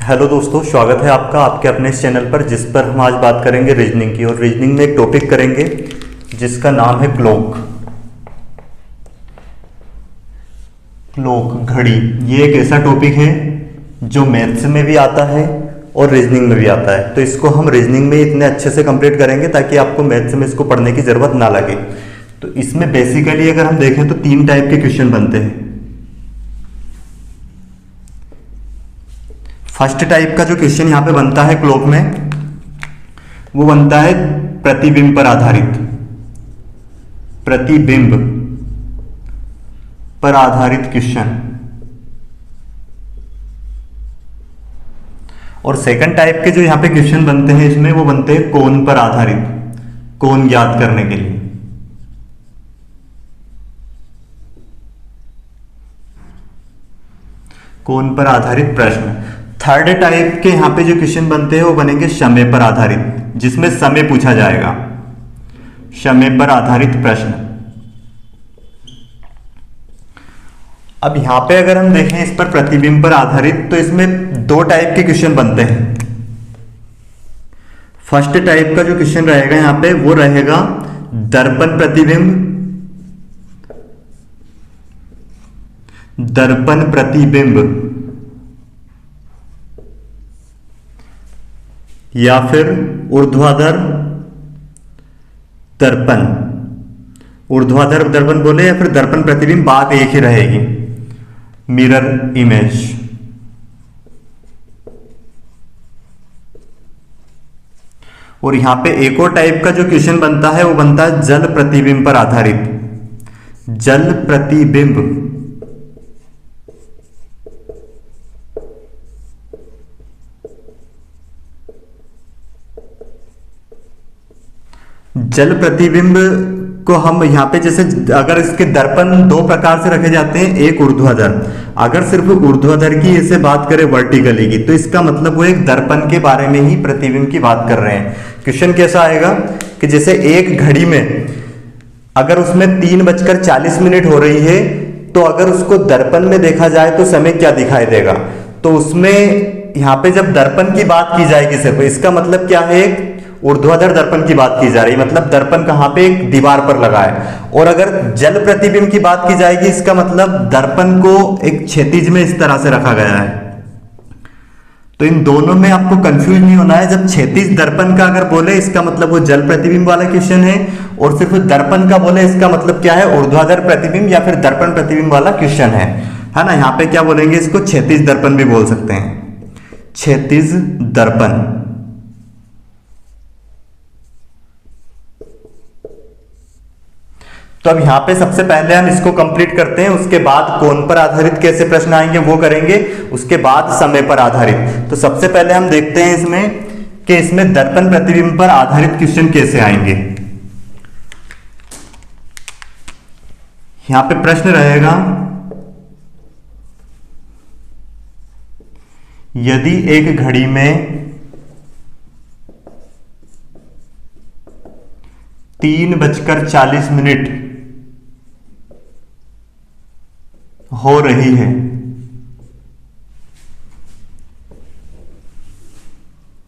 Hello दोस्तों, स्वागत है आपका आपके अपने इस चैनल पर, जिस पर हम आज बात करेंगे रीजनिंग की। और रीजनिंग में एक टॉपिक करेंगे जिसका नाम है क्लॉक। क्लॉक, घड़ी। ये एक ऐसा टॉपिक है जो मैथ्स में भी आता है और रीजनिंग में भी आता है। तो इसको हम रीजनिंग में इतने अच्छे से कंप्लीट करेंगे ताकि आपको मैथ्स में इसको पढ़ने की जरूरत ना लगे। तो इसमें बेसिकली अगर हम देखें तो 3 टाइप के क्वेश्चन बनते हैं। फर्स्ट टाइप का जो क्वेश्चन यहां पे बनता है क्लॉक में, वो बनता है प्रतिबिंब पर आधारित। प्रतिबिंब पर आधारित क्वेश्चन। और सेकंड टाइप के जो यहां पे क्वेश्चन बनते हैं इसमें, वो बनते हैं कोण पर आधारित, कोण ज्ञात करने के लिए। कोण पर आधारित प्रश्न। थर्ड टाइप के यहां पे जो क्वेश्चन बनते हैं वो बनेंगे समय पर आधारित, जिसमें समय पूछा जाएगा, समय पर आधारित प्रश्न। अब यहां पे अगर हम देखें इस पर प्रतिबिंब पर आधारित, तो इसमें 2 टाइप के क्वेश्चन बनते हैं। फर्स्ट टाइप का जो क्वेश्चन रहेगा यहां पे वो रहेगा दर्पण प्रतिबिंब, दर्पण प्रतिबिंब, या फिर ऊर्ध्वाधर दर्पण। ऊर्ध्वाधर दर्पण बोले या फिर दर्पण प्रतिबिंब, बात एक ही रहेगी, मिरर इमेज। और यहां पे एक और टाइप का जो क्वेश्चन बनता है वो बनता है जल प्रतिबिंब पर आधारित। जल प्रतिबिंब। जल प्रतिबिंब को हम यहां पे जैसे, अगर इसके दर्पण 2 प्रकार से रखे जाते हैं, एक ऊर्ध्वाधर। अगर सिर्फ ऊर्ध्वाधर की ऐसे बात करें वर्टिकली की, तो इसका मतलब वो एक दर्पण के बारे में ही प्रतिबिंब की बात कर रहे हैं। क्वेश्चन कैसा आएगा कि जैसे एक घड़ी में अगर उसमें 3:40 हो रही है, तो अगर उसको दर्पण में देखा जाए तो समय क्या दिखाई देगा। तो उसमें यहां पे जब दर्पण की बात की जाएगी सिर्फ, इसका मतलब क्या है, एक ऊर्ध्वाधर दर्पण की बात की जा रही है, मतलब दर्पण कहां पे, एक दीवार पर लगा है। और अगर जल प्रतिबिंब की बात की जाएगी, इसका मतलब दर्पण को एक क्षैतिज में इस तरह से रखा गया है। तो इन दोनों में आपको कंफ्यूज नहीं होना है। जब क्षैतिज दर्पण का अगर बोले, इसका मतलब वो जल प्रतिबिंब वाला क्वेश्चन है, और सिर्फ दर्पण का बोले, इसका मतलब क्या है, ऊर्ध्वाधर प्रतिबिंब या फिर दर्पण प्रतिबिंब वाला क्वेश्चन है ना। यहां पे क्या बोलेंगे, इसको क्षैतिज दर्पण भी बोल सकते हैं, क्षैतिज दर्पण। तो अब यहां पे सबसे पहले हम इसको कंप्लीट करते हैं, उसके बाद कोण पर आधारित कैसे प्रश्न आएंगे वो करेंगे, उसके बाद समय पर आधारित। तो सबसे पहले हम देखते हैं इसमें कि इसमें दर्पण प्रतिबिंब पर आधारित क्वेश्चन कैसे आएंगे। यहां पे प्रश्न रहेगा, यदि एक घड़ी में 3:40 हो रही है,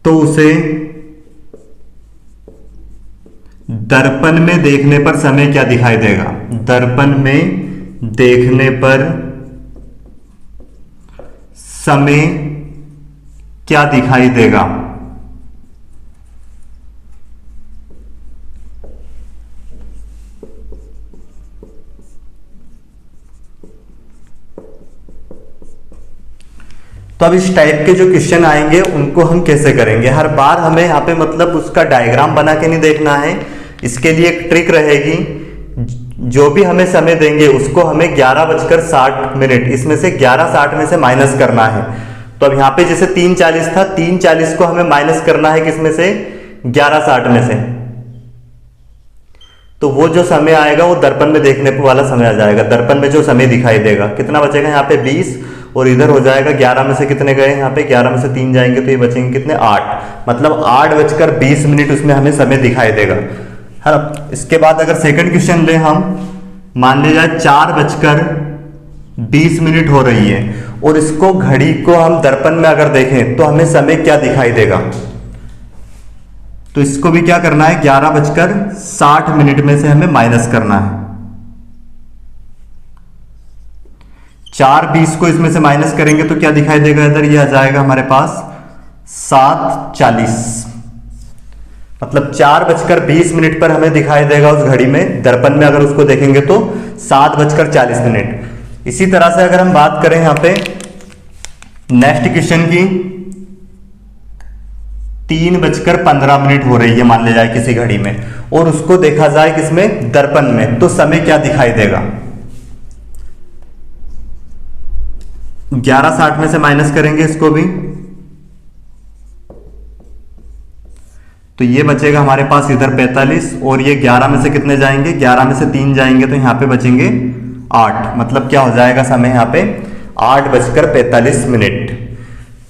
तो उसे दर्पण में देखने पर समय क्या दिखाई देगा। दर्पण में देखने पर समय क्या दिखाई देगा। तो अब इस टाइप के जो क्वेश्चन आएंगे उनको हम कैसे करेंगे। हर बार हमें यहाँ पे मतलब उसका डायग्राम बना के नहीं देखना है। इसके लिए एक ट्रिक रहेगी, जो भी हमें समय देंगे उसको हमें 11:60, इसमें से 11:60 में से माइनस करना है। तो अब यहाँ पे जैसे 3:40 था, 3:40 को हमें माइनस करना है किसमें से, 11:60 में से। तो वो जो समय आएगा वो दर्पण में देखने वाला समय आ जाएगा। दर्पण में जो समय दिखाई देगा, कितना बचेगा यहाँ पे 20, और इधर हो जाएगा 11 में से कितने गए, यहाँ पे 11 में से 3 जाएंगे तो ये बचेंगे कितने, 8। मतलब 8:20 उसमें हमें समय दिखाई देगा, है ना। इसके बाद अगर सेकंड क्वेश्चन ले हम, मान लिया जाए 4:20 20 मिनट हो रही है, और इसको घड़ी को हम दर्पण में अगर देखें तो हमें समय क्या दिखाई देगा। तो इसको भी क्या करना है, 11:60 में से हमें माइनस करना है। 4:20 को इसमें से माइनस करेंगे तो क्या दिखाई देगा इधर, ये आ जाएगा हमारे पास 7:40। मतलब 4:20 पर हमें दिखाई देगा उस घड़ी में, दर्पण में अगर उसको देखेंगे तो 7:40। इसी तरह से अगर हम बात करें यहां पे नेक्स्ट क्वेश्चन की, 3:15 हो रही है मान ले जाए किसी घड़ी में, और उसको देखा जाए किसमें, दर्पण में, तो समय क्या दिखाई देगा। 11:60 में से माइनस करेंगे इसको भी, तो ये बचेगा हमारे पास इधर 45, और ये 11 में से कितने जाएंगे, 11 में से 3 जाएंगे तो यहां पे बचेंगे 8। मतलब क्या हो जाएगा समय यहां पे 8:45।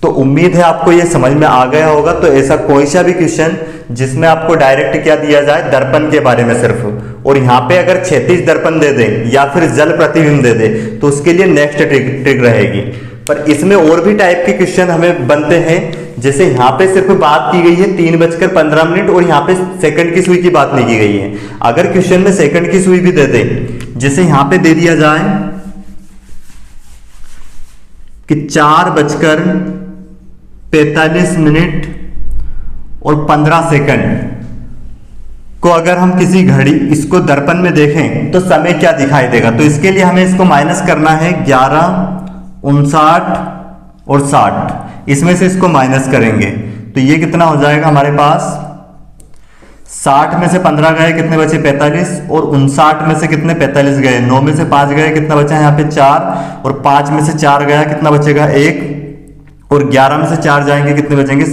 तो उम्मीद है आपको ये समझ में आ गया होगा। तो ऐसा कोई सा भी क्वेश्चन जिसमें आपको डायरेक्ट क्या दिया जाए, दर्पण के बारे में सिर्फ, और यहाँ पे अगर क्षैतिज दर्पण दे दे या फिर जल प्रतिबिंब दे दे तो उसके लिए नेक्स्ट ट्रिक रहेगी। पर इसमें और भी टाइप के क्वेश्चन हमें बनते हैं, जैसे यहाँ पे सिर्फ बात की गई है 3:15 और यहाँ पे सेकंड की सुई की बात नहीं की गई है। अगर क्वेश्चन में सेकंड की सुई भी दे दे, जैसे यहाँ पे दे दिया जाए कि 4:45 और 15 सेकंड को अगर हम किसी घड़ी इसको दर्पण में देखें तो समय क्या दिखाई देगा। तो इसके लिए हमें इसको माइनस करना है, 11, 59 और 60, इसमें से इसको माइनस करेंगे तो ये कितना हो जाएगा हमारे पास, 60 में से 15 गए कितने बचे, 45, और 59 में से कितने 45 गए, 9 में से 5 गए कितना बचा यहाँ पे 4, और 5 में से 4 गया कितना बचेगा 1, और 11 में से 4 जाएंगे कितने बचेंगे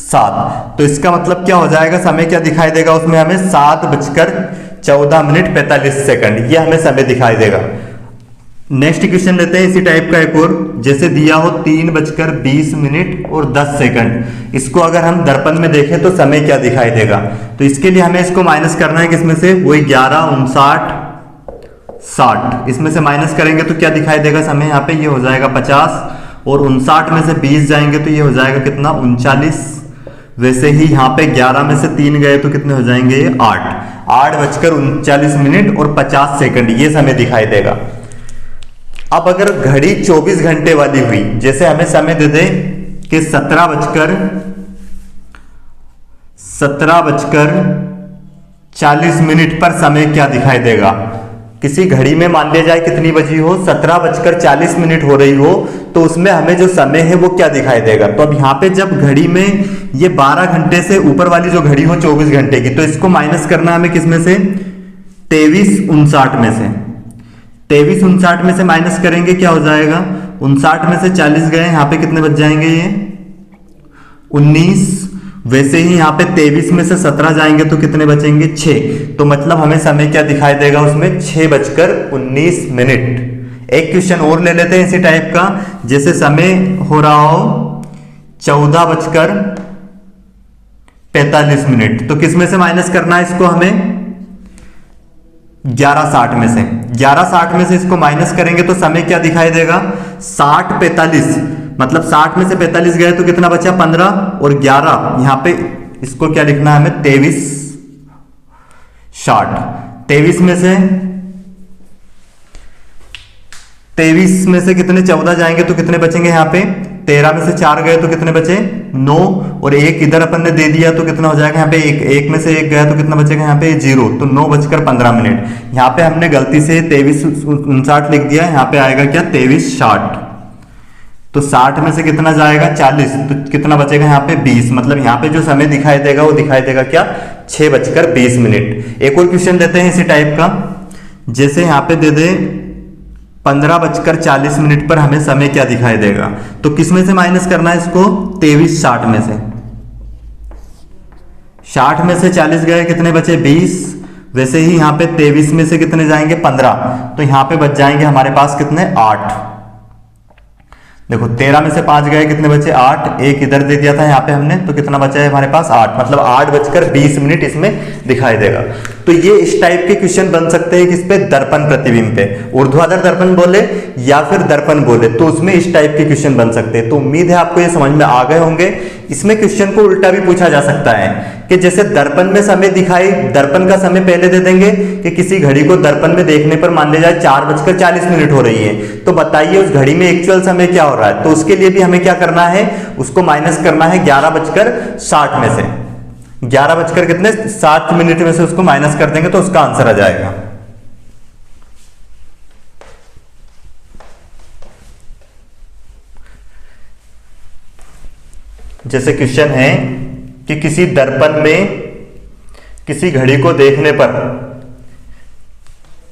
7। तो इसका मतलब क्या हो जाएगा, समय क्या दिखाई देगा उसमें हमें 7:14 ये हमें समय दिखाई देगा। नेक्स्ट क्वेश्चन लेते हैं इसी टाइप का एक और, जैसे दिया हो 3:20 और 10 सेकंड, इसको अगर हम दर्पण में देखें तो समय क्या दिखाई देगा। तो इसके लिए हमें इसको माइनस करना है किसमें से, वही 11, 59, 60, इसमें से माइनस करेंगे तो क्या दिखाई देगा समय यहाँ पे, ये हो जाएगा 50, और 59 में से 20 जाएंगे तो ये हो जाएगा कितना 39। वैसे ही यहाँ पे 11 में से 3 गए तो कितने हो जाएंगे ये 8:39 और 50 सेकंड, ये समय दिखाई देगा। अब अगर घड़ी 24 घंटे वाली हुई, जैसे हमें समय दे दे कि 17:40 पर समय क्या दिखाई देगा। किसी घड़ी में मान लिया जाए कितनी बजी हो, 17:40 हो रही हो, तो उसमें हमें जो समय है वो क्या दिखाई देगा। तो अब यहाँ पे जब घड़ी में ये 12 घंटे से ऊपर वाली जो घड़ी हो 24 घंटे की, तो इसको माइनस करना हमें किसमें से, 23:59 में से। 23:59 में से माइनस करेंगे क्या हो जाएगा, 59 में से 40 गए, यहाँ पे कितने बच जाएंगे ये 19। वैसे ही यहाँ पे 23 में से 17 जाएंगे तो कितने बचेंगे 6। तो मतलब हमें समय क्या दिखाई देगा उसमें 6:19। एक क्वेश्चन और ले लेते हैं इसी टाइप का, जैसे समय हो रहा हो 14:45, तो किस में से माइनस करना है इसको हमें, 11:60 में से। 11:60 में से इसको माइनस करेंगे तो समय क्या दिखाई देगा, 60:45, मतलब 60 में से 45 गए तो कितना बचा 15, और 11 यहां पे इसको क्या लिखना है हमें 23:60। 23 में से कितने 14 जाएंगे तो कितने बचेंगे यहाँ पे, 13 में से 4 गए तो कितने बचे 9, और 1 इधर अपन ने दे दिया तो कितना हो जाएगा यहाँ पे 1 में से 1 गया तो कितना बचेगा यहाँ पे 0। तो 9:15। यहाँ पे हमने गलती से 23:59 लिख दिया, यहाँ पे आएगा क्या 23:60। तो 60 में से कितना जाएगा 40, तो कितना बचेगा यहाँ पे 20। मतलब यहाँ पे जो समय दिखाई देगा वो दिखाई देगा क्या 6:20। एक और क्वेश्चन लेते हैं इसी टाइप का, जैसे यहाँ पे दे दे 15:40 पर हमें समय क्या दिखाई देगा। तो किस में से माइनस करना है इसको, 23:60 में से। 60 में से 40 गए कितने बचे 20। वैसे ही यहाँ पे 23 में से कितने जाएंगे 15, तो यहाँ पे बच जाएंगे हमारे पास कितने 8। देखो 13 में से 5 गए, कितने बचे 8, एक इधर दे दिया था यहाँ पे हमने, तो कितना बचा है हमारे पास 8, मतलब 8:20 इसमें दिखाई देगा। तो ये इस टाइप के क्वेश्चन बन सकते हैं किस पे, दर्पण प्रतिबिंब पे, ऊर्ध्वाधर दर्पण बोले या फिर दर्पण बोले, तो उसमें इस टाइप के क्वेश्चन बन सकते हैं। तो उम्मीद है आपको ये समझ में आ गए होंगे। इसमें क्वेश्चन को उल्टा भी पूछा जा सकता है कि जैसे दर्पण में समय दिखाई, दर्पण का समय पहले दे देंगे कि किसी घड़ी को दर्पण में देखने पर मान लिया जाए 4:40 हो रही है, तो बताइए उस घड़ी में एक्चुअल समय क्या हो रहा है। तो उसके लिए भी हमें क्या करना है, उसको माइनस करना है 11:60 में से, 11:60 में से उसको माइनस कर देंगे तो उसका आंसर आ जाएगा। जैसे क्वेश्चन है कि किसी दर्पण में किसी घड़ी को देखने पर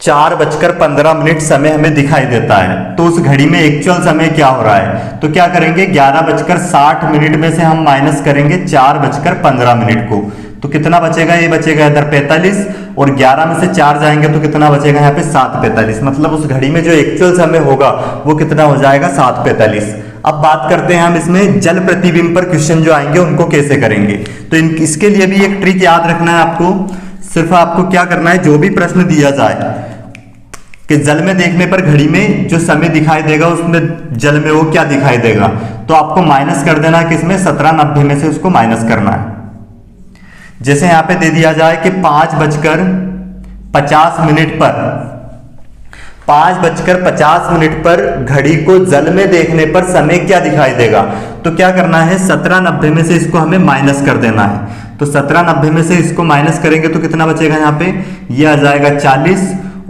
4:15 समय हमें दिखाई देता है, तो उस घड़ी में एक्चुअल समय क्या हो रहा है। तो क्या करेंगे, 11:60 में से हम माइनस करेंगे 4:15 को, तो कितना बचेगा, ये बचेगा इधर 45, और 11 में से 4 जाएंगे तो कितना बचेगा यहाँ पे 7:45, मतलब उस घड़ी में जो एक्चुअल समय होगा वो कितना हो जाएगा 7:45। अब बात करते हैं हम इसमें जल प्रतिबिंब पर क्वेश्चन जो आएंगे उनको कैसे करेंगे। तो इसके लिए भी एक ट्रिक याद रखना है आपको। सिर्फ आपको क्या करना है, जो भी प्रश्न दिया जाए कि जल में देखने पर घड़ी में जो समय दिखाई देगा उसमें जल में वो क्या दिखाई देगा, तो आपको माइनस कर देना है किसमें, 17:90 में से उसको माइनस करना है। जैसे यहां पे दे दिया जाए कि 5:50 पर घड़ी को जल में देखने पर समय क्या दिखाई देगा, तो क्या करना है 17:90 में से इसको हमें माइनस कर देना है। तो 17:90 में से इसको माइनस करेंगे तो कितना बचेगा यहाँ पे, ये आ जाएगा 40,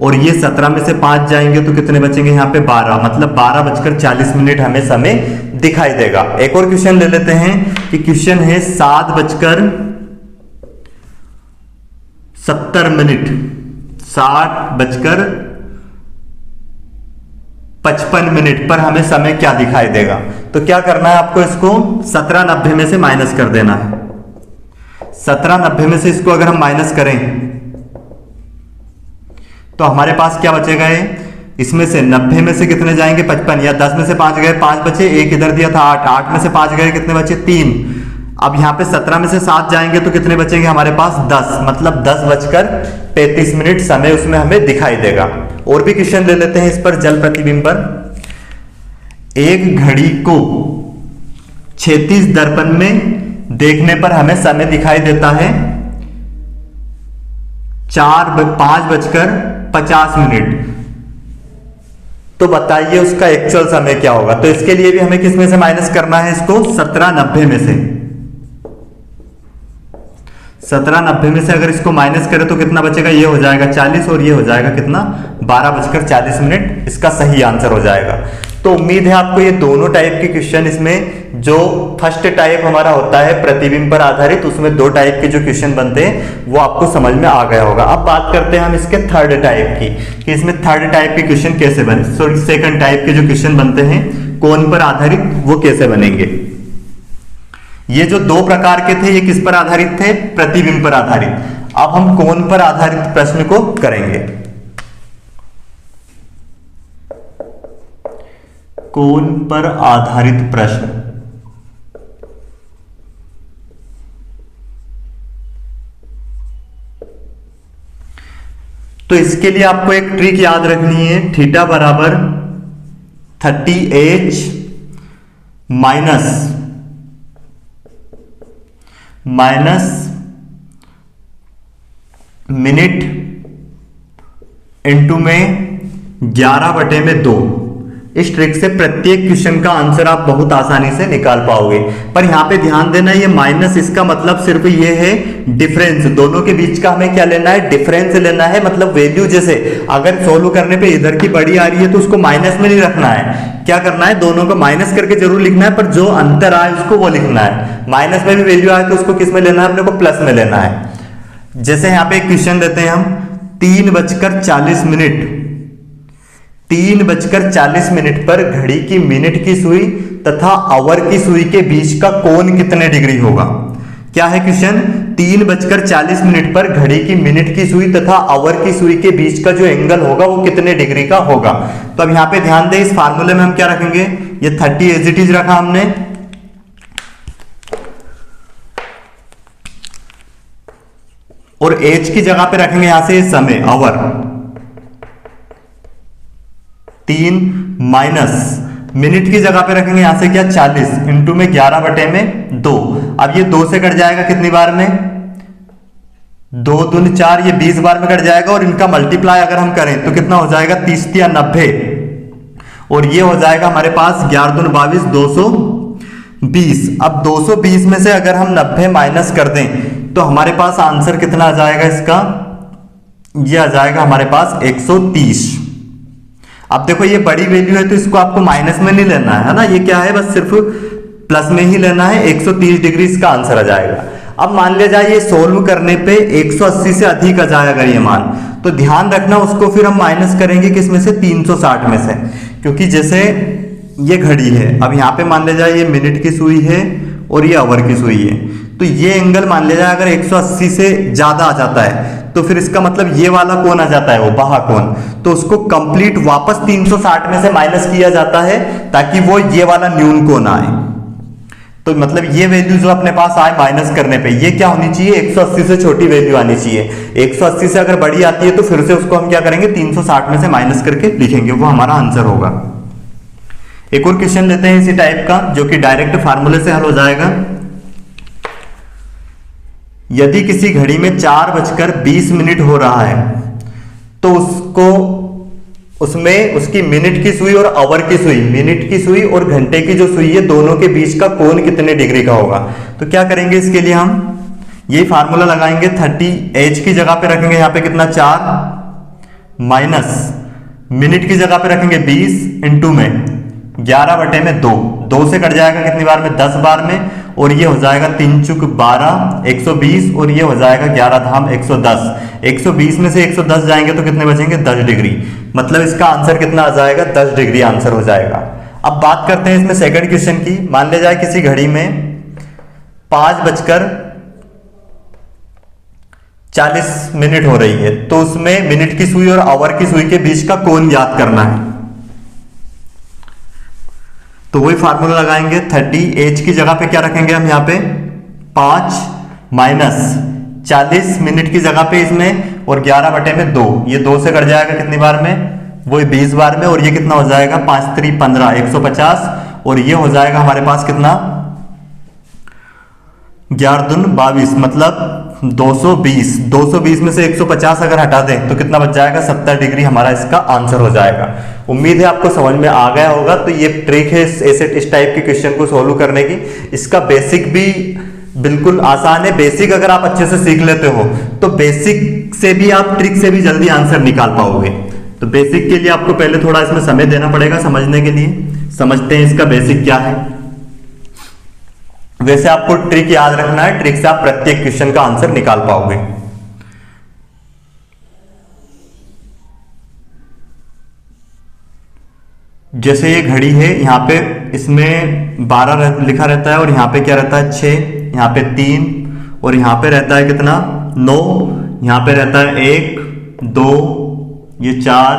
और ये 17 में से 5 जाएंगे तो कितने बचेंगे यहाँ पे 12, मतलब 12:40 हमें समय दिखाई देगा। एक और क्वेश्चन ले लेते हैं कि क्वेश्चन है 7:70 60:55 पर हमें समय क्या दिखाई देगा। तो क्या करना है आपको, इसको 17:90 में से माइनस कर देना है। 17:90 में से इसको अगर हम माइनस करें तो हमारे पास क्या बचेगा, है इसमें से 90 में से कितने जाएंगे 55, या 10 में से 5 गए, 5 बचे, एक इधर दिया था 8, 8 में से 5 गए, कितने बचे 3। अब यहाँ पे 17 में से 7 जाएंगे तो कितने बचेंगे हमारे पास 10, मतलब 10:35 समय उसमें हमें दिखाई देगा। और भी क्वेश्चन ले लेते हैं इस पर, जल प्रतिबिंब पर। एक घड़ी को क्षैतिज दर्पण में देखने पर हमें समय दिखाई देता है 5:50, तो बताइए उसका एक्चुअल समय क्या होगा। तो इसके लिए भी हमें किस में से माइनस करना है, इसको 17:90 में से। 17:90 में से अगर इसको माइनस करें तो कितना बचेगा, ये हो जाएगा 40, और ये हो जाएगा कितना 12:40, इसका सही आंसर हो जाएगा। तो उम्मीद है आपको ये दोनों टाइप के क्वेश्चन, इसमें जो फर्स्ट टाइप हमारा होता है प्रतिबिंब पर आधारित, उसमें 2 टाइप के जो क्वेश्चन बनते हैं वो आपको समझ में आ गया होगा। अब बात करते हैं हम इसके थर्ड टाइप की, कि इसमें थर्ड टाइप के क्वेश्चन कैसे बने, सॉरी सेकंड टाइप के जो क्वेश्चन बनते हैं कोण पर आधारित, वो कैसे बनेंगे। ये जो 2 प्रकार के थे, ये किस पर आधारित थे, प्रतिबिंब पर आधारित। अब हम कोण पर आधारित प्रश्न को करेंगे। कोण पर आधारित प्रश्न, तो इसके लिए आपको एक ट्रिक याद रखनी है, थीटा बराबर 30h माइनस मिनट इंटू में 11/2। इस ट्रिक से प्रत्येक क्वेश्चन का आंसर आप बहुत आसानी से निकाल पाओगे। पर यहां पे ध्यान देना, ये माइनस, इसका मतलब सिर्फ ये है डिफरेंस, दोनों के बीच का हमें क्या लेना है, डिफरेंस लेना है। मतलब वैल्यू, जैसे अगर सोल्व करने पे इधर की बड़ी आ रही है तो उसको माइनस में नहीं रखना है, क्या करना है, दोनों को माइनस करके जरूर लिखना है, पर जो अंतर आए उसको वो लिखना है। माइनस में भी वैल्यू आए तो उसको किस में लेना है, अपने को प्लस में लेना है। जैसे यहाँ पे एक क्वेश्चन देते हैं हम, 3:40 पर घड़ी की मिनट की सुई तथा आवर की सुई के बीच का कोण कितने डिग्री होगा। क्या है क्वेश्चन, 3:40 पर घड़ी की मिनट की सुई तथा आवर की सुई के बीच का जो एंगल होगा वो कितने डिग्री का होगा। तो अब यहाँ पे ध्यान दें, इस फार्मूले में हम क्या रखेंगे, ये 30 एज इट इज रखा हमने, और एज की जगह पे रखेंगे यहां से समय आवर 3 माइनस मिनट की जगह पे रखेंगे यहां से क्या 40 इंटू में 11 बटे में 2। अब ये 2 से कट जाएगा कितनी बार में, 2 दूनी 4, ये 20 बार में कट जाएगा, और इनका मल्टीप्लाई अगर हम करें तो कितना हो जाएगा 30 या 90, और ये हो जाएगा हमारे पास 11 दूनी 22 220। अब 220 में से अगर हम 90 माइनस कर दें तो हमारे पास आंसर कितना आ जाएगा इसका, ये आ जाएगा हमारे पास 130। अब देखो ये बड़ी वैल्यू है तो इसको आपको माइनस में नहीं लेना है ना, ये क्या है बस सिर्फ प्लस में ही लेना है, 130 डिग्री इसका आंसर आ जाएगा। अब मान लिया जाए ये सोल्व करने पे 180 से अधिक आ जाएगा ये मान, तो ध्यान रखना उसको फिर हम माइनस करेंगे किसमें से 360 में से, क्योंकि जैसे ये घड़ी है, अब यहाँ पे मान लिया जाए ये मिनट की सुई है और ये आवर की सुई है, तो ये एंगल मान लिया जाए अगर 180 से ज्यादा आ जाता है तो फिर इसका मतलब ये वाला कोण आ जाता है वो बाहा कोण, तो उसको कंप्लीट वापस 360 में से माइनस किया जाता है ताकि वो ये वाला न्यून कोण आए। तो मतलब ये वैल्यू जो अपने पास आए माइनस करने पे ये क्या होनी चाहिए, 180 से छोटी वैल्यू आनी चाहिए। 180 से अगर बड़ी आती है तो फिर से उसको हम क्या करेंगे 360 में से माइनस करके लिखेंगे, वो हमारा आंसर होगा। एक और क्वेश्चन लेते हैं इसी टाइप का जो कि डायरेक्ट फार्मूले से हल हो जाएगा। यदि किसी घड़ी में 4:20 हो रहा है तो उसमें उसकी मिनट की सुई और आवर की सुई, मिनट की सुई और घंटे की जो सुई है दोनों के बीच का कोण कितने डिग्री का होगा। तो क्या करेंगे इसके लिए हम यही फार्मूला लगाएंगे, 30 एज की जगह पे रखेंगे यहाँ पे कितना 4 माइनस मिनट की जगह पे रखेंगे 20 इंटू में 11 बटे में 2, 2 से कट जाएगा कितनी बार में 10 बार में, और ये हो जाएगा 3 चुक 12 120, और ये हो जाएगा 11 धाम 110। 120 में से 110 जाएंगे तो कितने बचेंगे 10 डिग्री, मतलब इसका आंसर कितना आ जाएगा 10 डिग्री आंसर हो जाएगा। अब बात करते हैं इसमें सेकंड क्वेश्चन की। मान लिया जाए किसी घड़ी में 5:40 हो रही है तो उसमें मिनट की सुई और आवर की सुई के बीच का कोण याद करना है, तो वही फार्मूला लगाएंगे। 30 एज की जगह पे क्या रखेंगे हम यहाँ पे 5 माइनस 40 मिनट की जगह पे इसमें और 11 बटे में 2, ये 2 से कट जाएगा कितनी बार में, वो 20 बार में, और ये कितना हो जाएगा 5 3 15 150, और ये हो जाएगा हमारे पास कितना 11 दून 22, मतलब 220। 220 में से 150 अगर हटा दें तो कितना बच जाएगा 70 डिग्री हमारा इसका आंसर हो जाएगा। उम्मीद है आपको समझ में आ गया होगा। तो ये ट्रिक है इस टाइप के क्वेश्चन को सोल्व करने की। इसका बेसिक भी बिल्कुल आसान है। बेसिक अगर आप अच्छे से सीख लेते हो तो बेसिक से भी आप ट्रिक से भी जल्दी आंसर निकाल पाओगे। तो बेसिक के लिए आपको पहले थोड़ा इसमें समय देना पड़ेगा समझने के लिए। समझते हैं इसका बेसिक क्या है। वैसे आपको ट्रिक याद रखना है, ट्रिक से आप प्रत्येक क्वेश्चन का आंसर निकाल पाओगे। जैसे ये घड़ी है, यहाँ पे इसमें 12 लिखा रहता है और यहाँ पे क्या रहता है 6, यहाँ पे 3 और यहाँ पे रहता है कितना 9, यहाँ पे रहता है 1 2 ये 4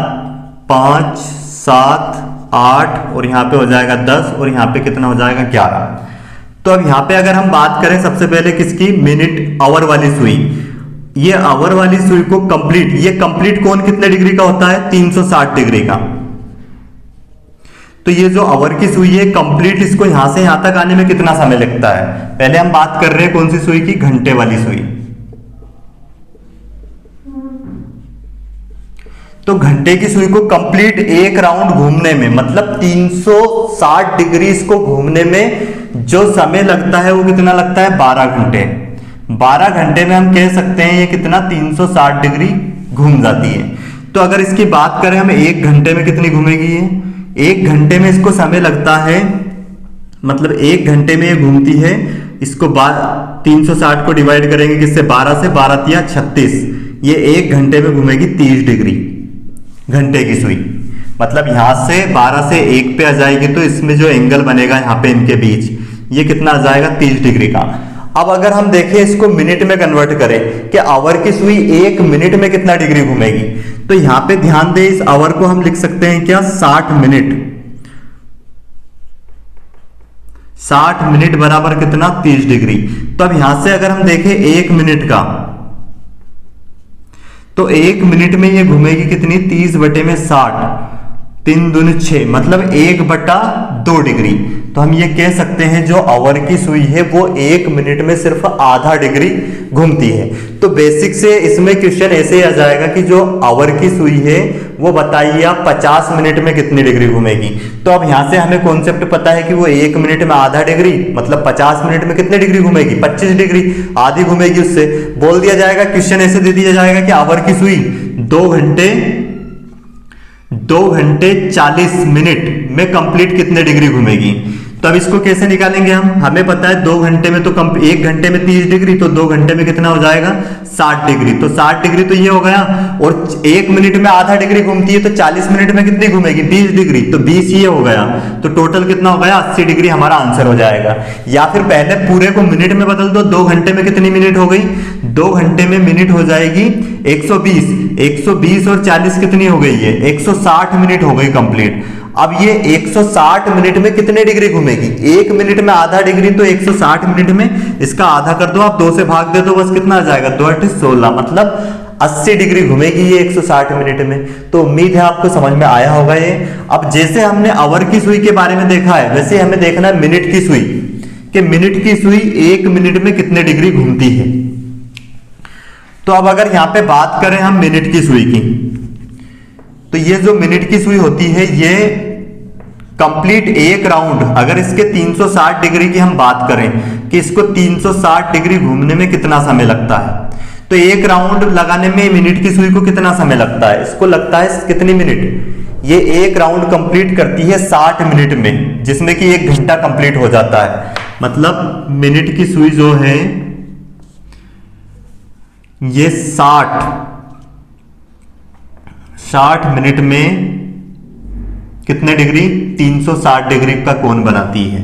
5 7 8 और यहाँ पे हो जाएगा 10 और यहाँ पे कितना हो जाएगा 11। तो अब यहाँ पे अगर हम बात करें सबसे पहले किसकी, मिनट आवर वाली सुई। ये आवर वाली सुई को कंप्लीट, ये कंप्लीट कोण कितने डिग्री का होता है 360 डिग्री का। तो ये जो आवर की सुई है कंप्लीट, इसको यहां से यहां तक आने में कितना समय लगता है। पहले हम बात कर रहे हैं कौन सी सुई की, घंटे वाली सुई। तो घंटे की सुई को कंप्लीट एक राउंड घूमने में, मतलब 360 डिग्री इसको घूमने में जो समय लगता है वो कितना लगता है 12 घंटे। 12 घंटे में हम कह सकते हैं ये कितना 360 डिग्री घूम जाती है। तो अगर इसकी बात करें हम 1 घंटे में कितनी घूमेगी ये, 1 घंटे में इसको समय लगता है, मतलब 1 घंटे में ये घूमती है। इसको 360 को डिवाइड करेंगे किससे, 12 से, 12 तिया 36, ये 1 घंटे में घूमेगी 30 डिग्री घंटे की सुई। मतलब यहां से 12 से 1 पे आ जाएगी तो इसमें जो एंगल बनेगा यहाँ पे इनके बीच, ये कितना आ जाएगा 30 डिग्री का। अब अगर हम देखें इसको मिनट में कन्वर्ट करें कि आवर की सुई 1 मिनट में कितना डिग्री घूमेगी, तो यहां पे ध्यान दें, इस आवर को हम लिख सकते हैं क्या 60 मिनट। 60 मिनट बराबर कितना 30 डिग्री। तो अब यहां से अगर हम देखें 1 मिनट का, तो 1 मिनट में ये घूमेगी कितनी 30/60, 3 दूनी 6, मतलब 1/2 डिग्री। तो हम ये कह सकते हैं जो आवर की सुई है वो 1 मिनट में सिर्फ आधा डिग्री घूमती है। तो बेसिक से इसमें क्वेश्चन ऐसे ही आ जाएगा कि जो आवर की सुई है वो बताइए आप 50 मिनट में कितनी डिग्री घूमेगी। तो अब यहां से हमें कॉन्सेप्ट पता है कि वो 1 मिनट में आधा डिग्री, मतलब 50 मिनट में कितनी डिग्री घूमेगी 25 डिग्री, आधी घूमेगी। उससे बोल दिया जाएगा, क्वेश्चन ऐसे दे दिया जाएगा कि आवर की सुई 2 घंटे 40 मिनट में कंप्लीट कितने डिग्री घूमेगी। तो अब इसको कैसे निकालेंगे हम, हमें पता है 2 घंटे में तो 1 घंटे में 30 डिग्री, तो 2 घंटे में कितना हो जाएगा 60 डिग्री। तो 60 डिग्री तो ये हो गया, और 1 मिनट में आधा डिग्री घूमती है तो 40 मिनट में कितनी घूमेगी 20 डिग्री, तो 20 ये हो गया। तो टोटल कितना हो गया 80 डिग्री हमारा आंसर हो जाएगा। या फिर पहले पूरे को मिनट में बदल दो, 2 घंटे में कितनी मिनट हो गई, 2 घंटे में मिनट हो जाएगी 120, 120 और 40 कितनी हो गई है 160 मिनट हो गई कंप्लीट। अब ये 160 मिनट में कितने डिग्री घूमेगी, 1 मिनट में आधा डिग्री, तो 160 मिनट में इसका आधा कर दो आप, 2 से भाग दे दो, बस कितना आ जाएगा 2 8 16, मतलब 80 डिग्री घूमेगी ये 160 मिनट में। तो उम्मीद है आपको समझ में आया होगा ये। अब जैसे हमने आवर की सुई के बारे में देखा है, वैसे हमें देखना है मिनट की सुई, कि मिनट की सुई 1 मिनट में कितने डिग्री घूमती है। तो अब अगर यहां पे बात करें हम मिनट की सुई की, तो ये जो मिनट की सुई होती है ये कंप्लीट एक राउंड, अगर इसके 360 डिग्री की हम बात करें कि इसको 360 डिग्री घूमने में कितना समय लगता है, तो एक राउंड लगाने में मिनट की सुई को कितना समय लगता है, इसको लगता है कितनी मिनट, ये एक राउंड कंप्लीट करती है 60 मिनट में, जिसमें कि 1 घंटा कंप्लीट हो जाता है। मतलब मिनट की सुई जो है ये 60 मिनट में कितने डिग्री 360 डिग्री का कोण बनाती है।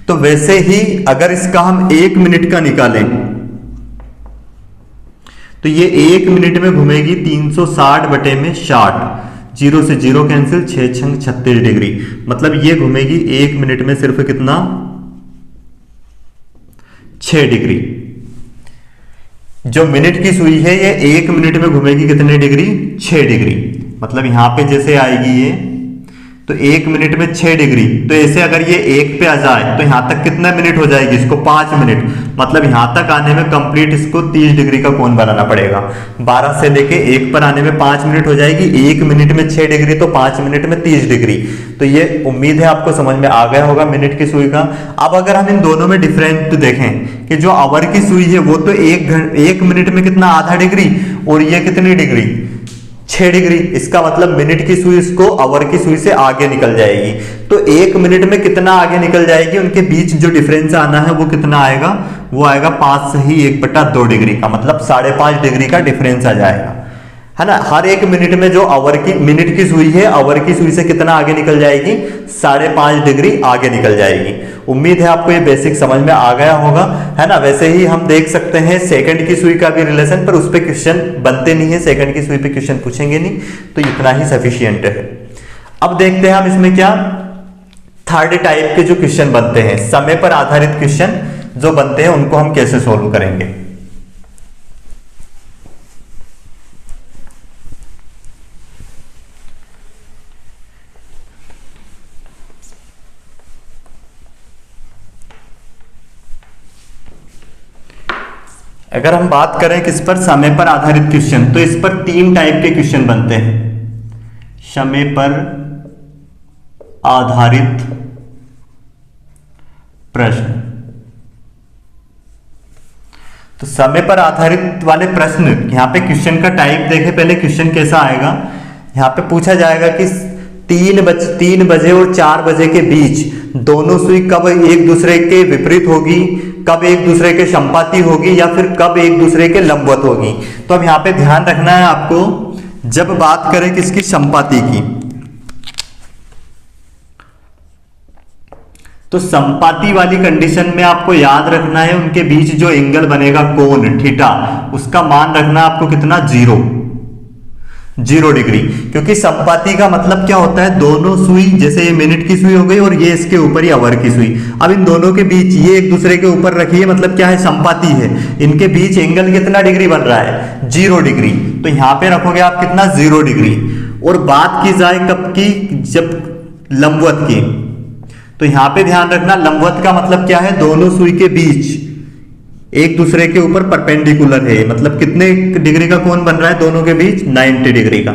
तो वैसे ही अगर इसका हम 1 मिनट का निकालें तो ये 1 मिनट में घूमेगी 360/60, 0 से 0 कैंसिल, 6 6 36 डिग्री, मतलब ये घूमेगी 1 मिनट में सिर्फ कितना 6 डिग्री। जो मिनट की सुई है ये 1 मिनट में घूमेगी कितने डिग्री 6 डिग्री, मतलब यहां पे जैसे आएगी ये, तो 1 मिनट में 6 डिग्री, तो ऐसे अगर ये 1 पे आ जाए तो यहां तक कितना मिनट हो जाएगी, इसको 5 मिनट, मतलब यहां तक आने में कंप्लीट इसको 30 डिग्री का कोण बनाना पड़ेगा। 12 से लेके 1 पर आने में 5 मिनट हो जाएगी, 1 मिनट में 6 डिग्री, तो 5 मिनट में 30 डिग्री। तो ये उम्मीद है आपको समझ में आ गया होगा मिनट की सुई का। अब अगर हम इन दोनों में डिफरेंस देखें कि जो आवर की सुई है वो तो 1 मिनट में कितना आधा डिग्री, और ये कितनी डिग्री 6 डिग्री, इसका मतलब मिनट की सुई इसको आवर की सुई से आगे निकल जाएगी। तो 1 मिनट में कितना आगे निकल जाएगी, उनके बीच जो डिफरेंस आना है वो कितना आएगा, वो आएगा 5 से ही 1/2 डिग्री का, मतलब 5.5 डिग्री का डिफरेंस आ जाएगा, है ना। हर 1 मिनट में जो आवर की मिनट की सुई है आवर की सुई से कितना आगे निकल जाएगी 5.5 डिग्री आगे निकल जाएगी। उम्मीद है आपको ये बेसिक समझ में आ गया होगा, है ना। वैसे ही हम देख सकते हैं सेकंड की सुई का भी रिलेशन, पर उस पर क्वेश्चन बनते नहीं है, सेकंड की सुई पे क्वेश्चन पूछेंगे नहीं, तो इतना ही सफिशियंट है। अब देखते हैं हम इसमें क्या थर्ड टाइप के जो क्वेश्चन बनते हैं, समय पर आधारित क्वेश्चन जो बनते हैं उनको हम कैसे सोल्व करेंगे। अगर हम बात करें किस पर, समय पर आधारित क्वेश्चन, तो इस पर 3 टाइप के क्वेश्चन बनते हैं। समय पर आधारित प्रश्न, तो समय पर आधारित वाले प्रश्न, यहां पे क्वेश्चन का टाइप देखें पहले, क्वेश्चन कैसा आएगा। यहां पे पूछा जाएगा कि 3 बजे और 4 बजे के बीच दोनों सुई कब एक दूसरे के विपरीत होगी, कब एक दूसरे के संपाती होगी, या फिर कब एक दूसरे के लंबवत होगी। तो अब यहां पे ध्यान रखना है आपको, जब बात करें किसकी संपाती की, तो संपाती वाली कंडीशन में आपको याद रखना है उनके बीच जो एंगल बनेगा कोण थीटा, उसका मान रखना आपको कितना 0। 0 डिग्री, क्योंकि संपाती का मतलब क्या होता है, दोनों सुई, जैसे ये मिनट की सुई हो गई और ये इसके ऊपर ही आवर की सुई, अब इन दोनों के बीच ये एक दूसरे के ऊपर रखी है, मतलब क्या है, संपाती है, इनके बीच एंगल कितना डिग्री बन रहा है, 0 डिग्री। तो यहां पे रखोगे आप कितना, 0 डिग्री। और बात की जाए कब की, जब लंबवत की, तो यहां पे ध्यान रखना लंबवत का मतलब क्या है, दोनों सुई के बीच एक दूसरे के ऊपर परपेंडिकुलर है, मतलब कितने डिग्री का कोण बन रहा है दोनों के बीच, 90 डिग्री का।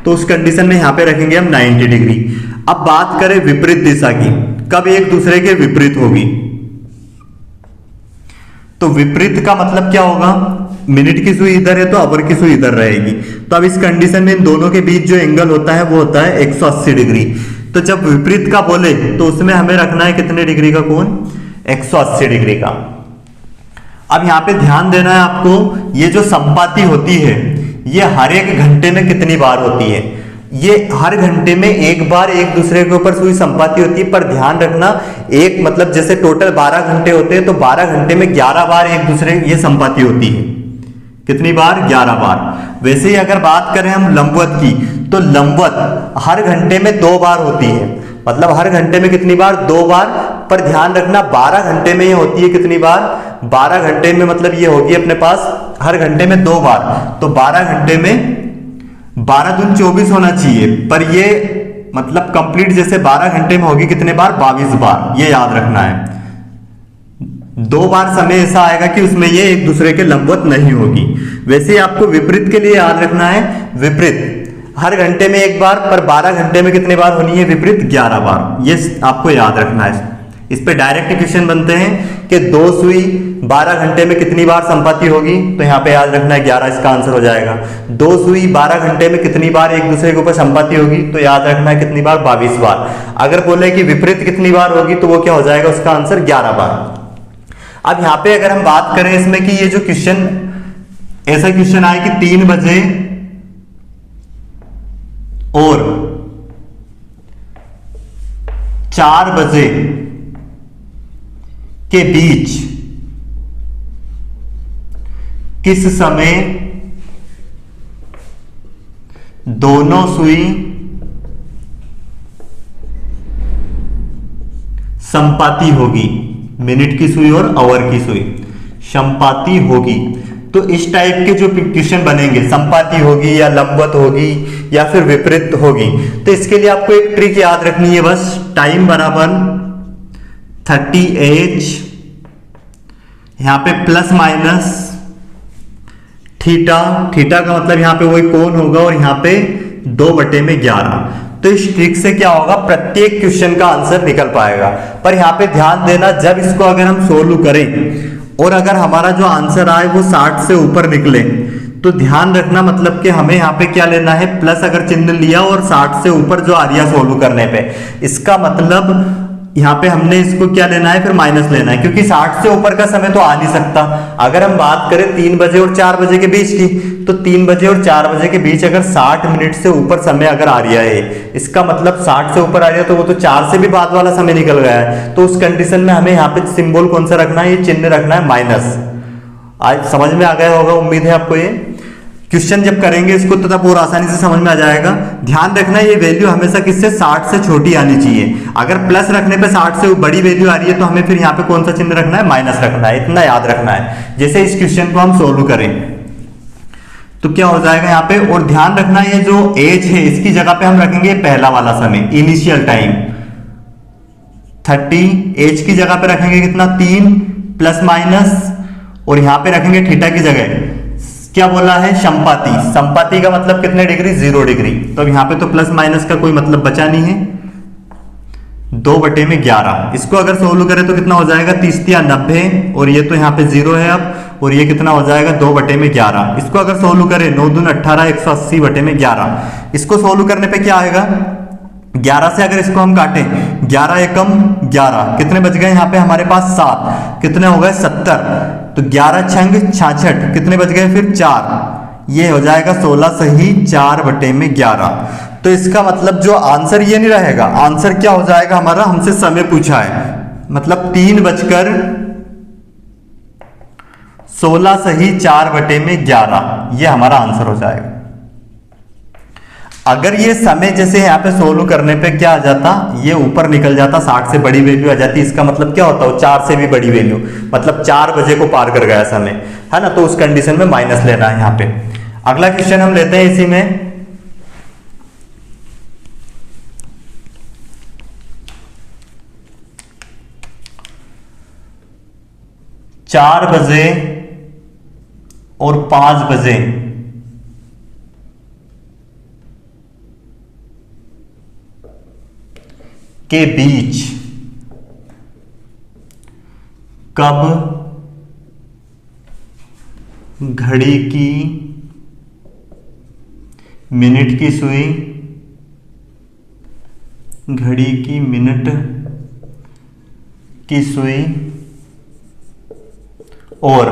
तो उस कंडीशन में यहां पे रखेंगे हम 90 डिग्री। अब बात करें विपरीत दिशा की, कब एक दूसरे के विपरीत होगी, तो विपरीत का मतलब क्या होगा, मिनट की सुई इधर है तो आवर की सुई इधर रहेगी। तो अब इस कंडीशन में इन दोनों के बीच जो एंगल होता है वो होता है 180 डिग्री। तो जब विपरीत का बोले तो उसमें हमें रखना है कितने डिग्री का कोण, 180 डिग्री का। अब यहां पे ध्यान देना है आपको, ये जो संपाती होती है ये हर एक घंटे में कितनी बार होती है, ये हर घंटे में एक बार एक दूसरे के ऊपर सुई संपाती होती है। पर ध्यान रखना, एक मतलब जैसे टोटल 12 घंटे होते हैं तो 12 घंटे में 11 बार एक दूसरे ये संपाती होती है। कितनी बार, 11 बार। वैसे ही अगर बात करें हम लंबवत की, तो लंबवत हर घंटे में 2 बार होती है, मतलब हर घंटे में कितनी बार, 2 बार। पर ध्यान रखना 12 घंटे में ये होती है कितनी बार, 12 घंटे में मतलब ये होगी अपने पास हर घंटे में 2 बार। तो 12 घंटे में 12 दूनी 24 होना चाहिए, पर ये मतलब कंप्लीट जैसे 12 घंटे में होगी कितने बार, 22 बार। ये याद रखना है, 2 बार समय ऐसा आएगा कि उसमें ये एक दूसरे के लंबवत नहीं होगी। वैसे ही आपको विपरीत के लिए याद रखना है, विपरीत हर घंटे में 1 बार, पर 12 घंटे में कितने बार होनी है, विपरीत 11 बार। ये आपको याद रखना है। इस पे डायरेक्ट क्वेश्चन बनते हैं कि 2 सुई 12 घंटे में कितनी बार संपाती होगी, तो यहाँ पे याद रखना है 11 इसका आंसर हो जाएगा। 2 सुई 12 घंटे में कितनी बार एक दूसरे के ऊपर संपाती होगी, तो याद रखना है कितनी बार, 22 बार। अगर बोले कि विपरीत कितनी बार होगी तो वो क्या हो जाएगा, उसका आंसर 11 बार। अब यहाँ पे अगर हम बात करें इसमें कि ये जो क्वेश्चन, ऐसा क्वेश्चन आए कि 3 बजे और 4 बजे के बीच किस समय दोनों सुई संपाती होगी, मिनट की सुई और आवर की सुई संपाती होगी। तो इस टाइप के जो क्वेश्चन बनेंगे, संपाती होगी या लंबवत होगी या फिर विपरीत होगी, तो इसके लिए आपको एक ट्रिक याद रखनी है, बस टाइम बराबर 30h, यहां पे प्लस माइनस थीटा, थीटा का मतलब यहां पे वही कोण होगा, और यहां पे 2/11। तो इस ट्रिक से क्या होगा, प्रत्येक क्वेश्चन का आंसर निकल पाएगा। पर यहां पे ध्यान देना, जब इसको अगर हम सोल्व करें और अगर हमारा जो आंसर आए वो 60 से ऊपर निकले, तो ध्यान रखना मतलब कि हमें यहाँ पे क्या लेना है, प्लस अगर चिन्ह लिया और 60 से ऊपर जो आ रहा सोल्व करने पे, इसका मतलब यहाँ पे हमने इसको क्या लेना है, फिर माइनस लेना है, क्योंकि 60 से ऊपर का समय तो आ नहीं सकता। अगर हम बात करें 3 बजे और 4 बजे के बीच की, तो 3 बजे और 4 बजे के बीच अगर 60 मिनट से ऊपर समय अगर आ रहा है, इसका मतलब 60 से ऊपर आ रहा है, तो वो तो 4 से भी बाद वाला समय निकल गया है। तो उस कंडीशन में हमें यहाँ पे सिंबल कौन सा रखना है, ये चिन्ह रखना है माइनस। आज समझ में आ गया होगा, उम्मीद है आपको। ये क्वेश्चन जब करेंगे इसको तो तब और आसानी से समझ में आ जाएगा। ध्यान रखना ये वैल्यू हमेशा किससे, 60 से छोटी आनी चाहिए। अगर प्लस रखने पे 60 से बड़ी वैल्यू आ रही है तो हमें फिर यहाँ पे कौन सा चिन्ह रखना है, माइनस रखना है। इतना याद रखना है। जैसे इस क्वेश्चन को हम सोल्व करें तो क्या हो जाएगा यहाँ पे, और ध्यान रखना ये जो एज है इसकी जगह पे हम रखेंगे पहला वाला समय, इनिशियल टाइम 30, एज की जगह पे रखेंगे कितना, 3 प्लस माइनस, और यहां पे रखेंगे थीटा की जगह क्या बोला है, संपाती। संपाती का मतलब कितने डिग्री, 0 डिग्री। तो अब यहाँ पे तो प्लस माइनस का कोई मतलब बचा नहीं है, 2/11। इसको अगर सोल्व करें तो कितना हो जाएगा, 30 या 90, और ये तो यहाँ पे 0 है अब, और ये कितना हो जाएगा, 2/11। इसको अगर सोल्व करें 9 दूनी 18, 180/11। इसको सोल्व करने पे क्या आएगा, 11 से अगर इसको हम काटें, 11 एकम 11, कितने बच गए यहाँ पे हमारे पास 7, कितने हो गए 70। तो 11 छंग 66, कितने बच गए फिर 4, ये हो जाएगा 16 सही 4/11। तो इसका मतलब जो आंसर ये नहीं रहेगा, आंसर क्या हो जाएगा हमारा, हमसे समय पूछा है, मतलब 3:16 सही 4/11, ये हमारा आंसर हो जाएगा। अगर ये समय जैसे यहाँ पे सोल्व करने पे क्या आ जाता, ये ऊपर निकल जाता, 60 से बड़ी वैल्यू आ जाती, इसका मतलब क्या होता है 4 से भी बड़ी वैल्यू, मतलब 4 बजे को पार कर गया समय, है ना। तो उस कंडीशन में माइनस लेना है यहाँ पे। अगला क्वेश्चन हम लेते हैं इसी में। चार बजे और 5 बजे के बीच कब घड़ी की मिनट की सुई, घड़ी की मिनट की सुई और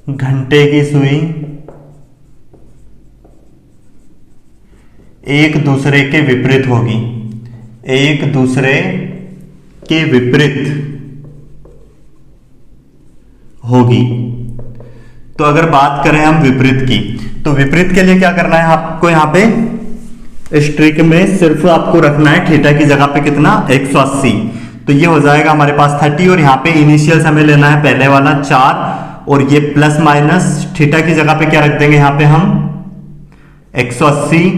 घंटे की सुई एक दूसरे के विपरीत होगी, एक दूसरे के विपरीत होगी। तो अगर बात करें हम विपरीत की, तो विपरीत के लिए क्या करना है आपको, यहां पे स्ट्रिक में सिर्फ आपको रखना है थीटा की जगह पे कितना 180। तो ये हो जाएगा हमारे पास 30, और यहाँ पे इनिशियल समय लेना है पहले वाला 4, और ये प्लस माइनस थीटा की जगह पे क्या रख देंगे यहाँ पे हम 180।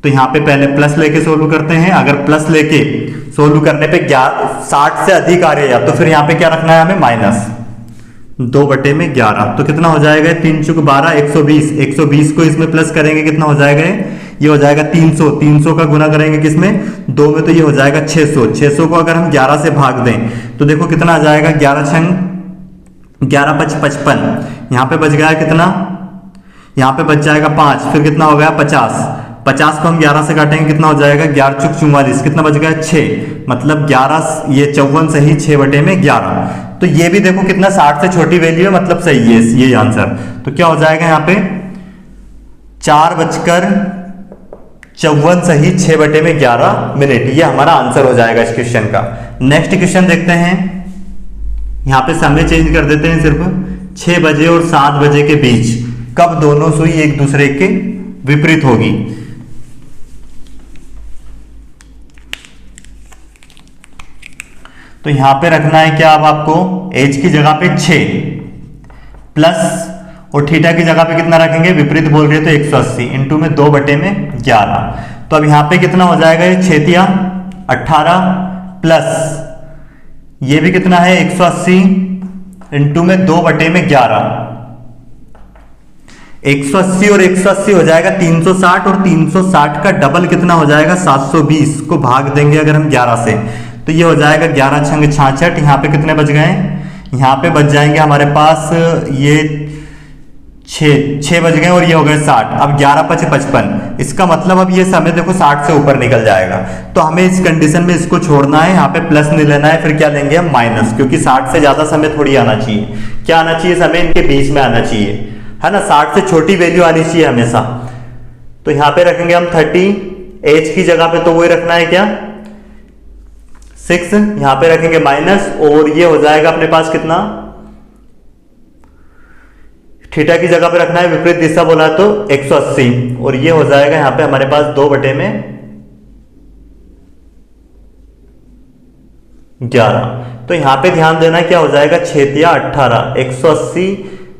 तो यहाँ पे पहले प्लस लेके सोल्व करते हैं। अगर प्लस लेके सोल्व करने पे 60 से अधिक आ रही है तो फिर यहाँ पे क्या रखना है हमें माइनस 2/11। तो कितना हो जाएगा 3 चुक 12 120। 120 को इसमें प्लस करेंगे कितना हो जाएगा, ये हो जाएगा 300। 300 का गुना करेंगे किसमें 2 में, तो ये हो जाएगा 600। 600 को अगर हम 11 से भाग दें तो देखो कितना आ जाएगा, 11 छंग 11 5 55। यहाँ पे बच गया कितना, यहाँ पे बच जाएगा 5, फिर कितना हो गया 50। 50 को हम 11 से काटेंगे कितना हो जाएगा, 11 चुक 44, कितना बच गया 6, मतलब 11 ये 54 सही 6/11। तो ये भी देखो कितना 60 से छोटी वैल्यू है, मतलब सही है ये आंसर। तो क्या हो जाएगा यहाँ पे 4:54 सही 6/11 मिनट, ये हमारा आंसर हो जाएगा इस क्वेश्चन का। नेक्स्ट क्वेश्चन देखते हैं। यहाँ पे समय चेंज कर देते हैं, सिर्फ 6 बजे और 7 बजे के बीच कब दोनों सुई एक दूसरे के विपरीत होगी। तो यहां पे रखना है क्या, अब आपको एज की जगह पे 6 प्लस और थीटा की जगह पे कितना रखेंगे, विपरीत बोल रहे तो 180 इंटू में 2/11। तो अब यहां पे कितना हो जाएगा, ये 6 18 प्लस ये भी कितना है 180 इंटू में 2/11। 180 और 180 हो जाएगा 360, और 360 का डबल कितना हो जाएगा 720 को भाग देंगे अगर हम 11 से, तो ये हो जाएगा 11 छंग 66। यहाँ पे कितने बच गए, यहाँ पे बच जाएंगे हमारे पास ये 6 बच गए, और ये हो गए 60। अब 11 5 55, इसका मतलब अब ये समय देखो 60 से ऊपर निकल जाएगा। तो हमें इस कंडीशन में इसको छोड़ना है, यहाँ पे प्लस नहीं लेना है, फिर क्या लेंगे हम माइनस, क्योंकि 60 से ज्यादा समय थोड़ी आना चाहिए। क्या आना चाहिए, समय इनके बीच में आना चाहिए, है ना, 60 से छोटी वैल्यू आनी चाहिए हमेशा। तो यहाँ पे रखेंगे हम 30, एच की जगह पे तो वही रखना है क्या 6, यहां पे रखेंगे माइनस, और ये हो जाएगा अपने पास कितना, थीटा की जगह पे रखना है विपरीत दिशा बोला तो 180, और ये हो जाएगा यहां पे हमारे पास 2/11। तो यहां पे ध्यान देना क्या हो जाएगा 6 या 18, 180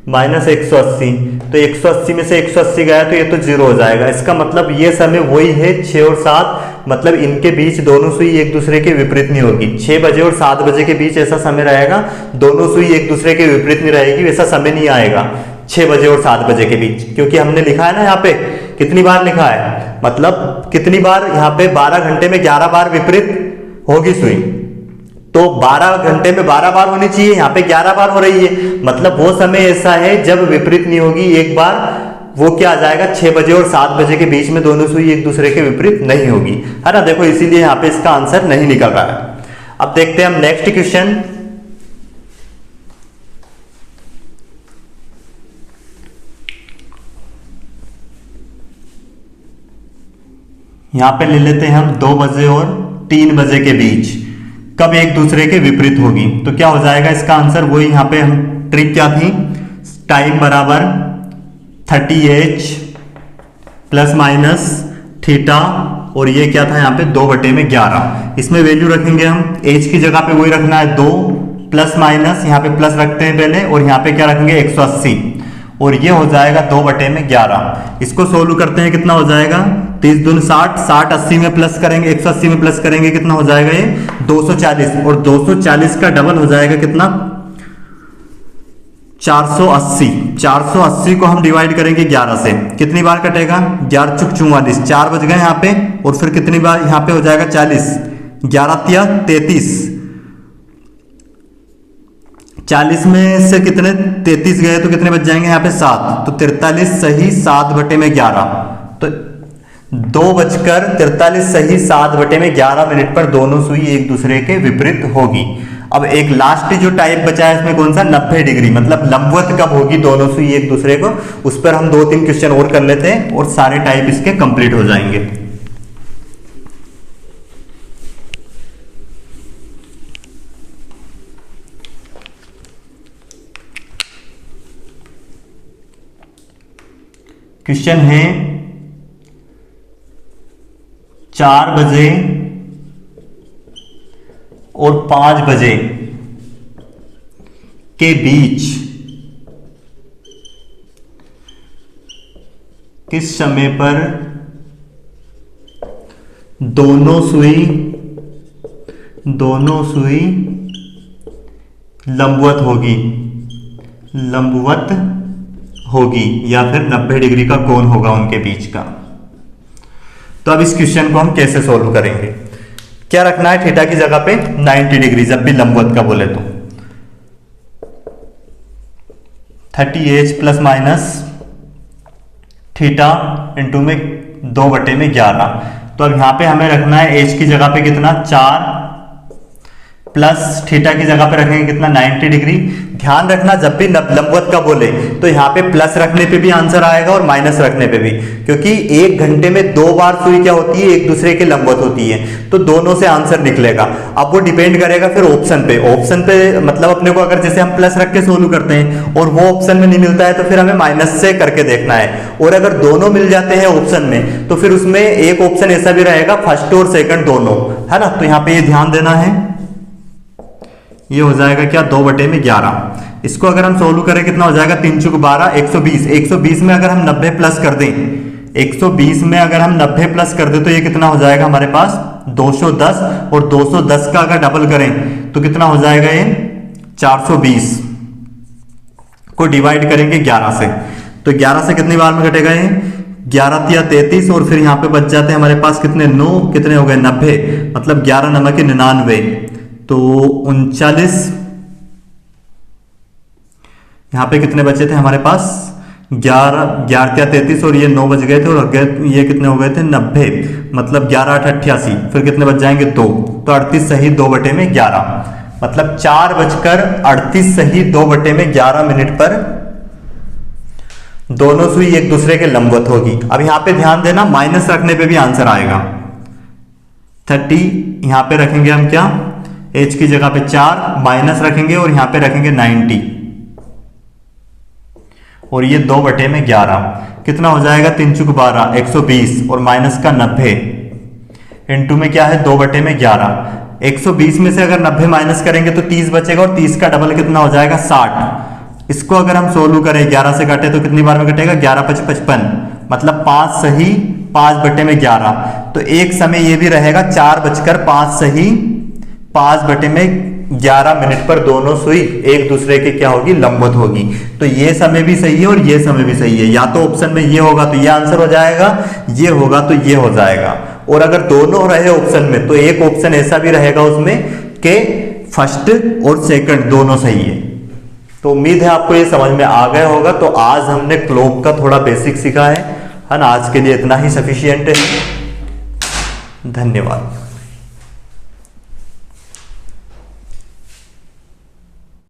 माइनस 180, तो 180 में से 180 गया तो ये तो 0 हो जाएगा। इसका मतलब ये समय वही है 6 और 7, मतलब इनके बीच दोनों सुई एक दूसरे के विपरीत नहीं होगी। 6 बजे और 7 बजे के बीच ऐसा समय रहेगा, दोनों सुई एक दूसरे के विपरीत नहीं रहेगी, वैसा समय नहीं आएगा 6 बजे और 7 बजे के बीच, क्योंकि हमने लिखा है ना यहाँ पे कितनी बार लिखा है, मतलब कितनी बार यहाँ पे 12 घंटे में 11 बार विपरीत होगी सुई, तो 12 घंटे में 12 बार होनी चाहिए, यहाँ पे 11 बार हो रही है, मतलब वो समय ऐसा है जब विपरीत नहीं होगी एक बार, वो क्या आ जाएगा 6 बजे और 7 बजे के बीच में दोनों सुई एक दूसरे के विपरीत नहीं होगी, है ना। देखो इसीलिए यहाँ पे इसका आंसर नहीं निकल रहा है। अब देखते हैं हम नेक्स्ट क्वेश्चन। यहां पे ले लेते हैं हम 2 बजे और 3 बजे के बीच कब एक दूसरे के विपरीत होगी। तो क्या हो जाएगा इसका आंसर, वही यहां पे हम ट्रिक क्या थी, टाइम बराबर 30h प्लस माइनस थीटा, और ये क्या था यहाँ पे 2/11। इसमें वैल्यू रखेंगे हम, एच की जगह पे वही रखना है 2, प्लस माइनस यहाँ पे प्लस रखते हैं पहले, और यहाँ पे क्या रखेंगे 180, और ये हो जाएगा 2/11। इसको सोल्व करते हैं, कितना हो जाएगा 30 दूनी 60, 60 80 में प्लस करेंगे, 180 में प्लस करेंगे, कितना हो जाएगा ये 240, और 240 का डबल हो जाएगा कितना 480। 480 को हम डिवाइड करेंगे 11 से, कितनी बार कटेगा 11 चुक 44, 4 बच गए यहाँ पे, और फिर कितनी बार यहाँ पे हो जाएगा 40, 11 तिया 33, 40 में से कितने 33 गए तो कितने बच जाएंगे यहाँ पे 7, तो 43 सही 7/11। तो 2:43 सही 7/11 मिनट पर दोनों सुई एक दूसरे के विपरीत होगी। अब एक लास्ट जो टाइप बचा है इसमें कौन सा 90 डिग्री, मतलब लंबवत कब होगी दोनों सुई एक दूसरे को, उस पर हम 2-3 क्वेश्चन और कर लेते हैं और सारे टाइप इसके कंप्लीट हो जाएंगे। क्वेश्चन है 4 बजे और 5 बजे के बीच किस समय पर दोनों सुई लंबवत होगी या फिर 90 डिग्री का कोण होगा उनके बीच का। तो अब इस क्वेश्चन को हम कैसे सोल्व करेंगे, क्या रखना है थीटा की जगह पे 90 डिग्री जब भी लंबवत का बोले तो 30h plus minus theta into में 2/11। तो अब यहां पे हमें रखना है h की जगह पे कितना 4 प्लस थीटा की जगह पे रखेंगे कितना 90 डिग्री। ध्यान रखना जब भी लंबवत का बोले तो यहाँ पे प्लस रखने पे भी आंसर आएगा और माइनस रखने पे भी, क्योंकि 1 घंटे में 2 बार सुई क्या होती है एक दूसरे के लंबवत होती है, तो दोनों से आंसर निकलेगा। अब वो डिपेंड करेगा फिर ऑप्शन पे मतलब अपने को अगर जैसे हम प्लस रख के सोल्व करते हैं और वो ऑप्शन में नहीं मिलता है तो फिर हमें माइनस से करके देखना है, और अगर दोनों मिल जाते हैं ऑप्शन में तो फिर उसमें एक ऑप्शन ऐसा भी रहेगा फर्स्ट और सेकंड दोनों, है ना। तो यहाँ पे ये ध्यान देना है, ये हो जाएगा क्या 2/11। इसको अगर हम सोल्व करें कितना हो जाएगा 3 चुक 12 120। 120 में अगर हम 90 प्लस कर दें, 120 में अगर हम 90 प्लस कर दें तो ये कितना हो जाएगा हमारे पास 210, और 210 का अगर डबल करें तो कितना हो जाएगा ये 420 को डिवाइड करेंगे 11 से, तो 11 से कितनी बार में कटेगा ये 11 तिया 33, और फिर यहाँ पे बच जाते हैं हमारे पास कितने 9, कितने हो गए 90, मतलब 11 9 के 99, तो 39। यहां पे कितने बचे थे हमारे पास 11 तिया 33, और ये 9 बच गए थे, और ये कितने हो गए थे 90, मतलब 11 8 88, फिर कितने बच जाएंगे 2, तो 38 सही 2/11, मतलब 4:38 सही 2/11 मिनट पर दोनों सुई एक दूसरे के लंबवत होगी। अब यहां पे ध्यान देना माइनस रखने पे भी आंसर आएगा। 30 यहां पे रखेंगे हम क्या h की जगह पे 4 माइनस रखेंगे और यहां पे रखेंगे 90, और ये 2/11 कितना हो जाएगा 3 चुक 12 120, और माइनस का 90 इंटू में क्या है 2/11। 120 में से अगर 90 माइनस करेंगे तो 30 बचेगा, और 30 का डबल कितना हो जाएगा 60। इसको अगर हम सोल्व करें 11 से काटे तो कितनी बार में कटेगा 11 5 55, मतलब 5 सही 5/11। तो एक समय ये भी रहेगा 4:05 सही 5/11 मिनट पर दोनों सुई एक दूसरे के क्या होगी लंबवत होगी। तो ये समय भी सही है और ये समय भी सही है, या तो ऑप्शन में ये होगा तो ये आंसर हो जाएगा, ये होगा तो ये हो जाएगा, और अगर दोनों रहे ऑप्शन में तो एक ऑप्शन ऐसा भी रहेगा उसमें कि फर्स्ट और सेकंड दोनों सही है। तो उम्मीद है आपको ये समझ में आ गया होगा। तो आज हमने क्लोक का थोड़ा बेसिक सीखा है ना। आज के लिए इतना ही सफिशिएंट है। धन्यवाद।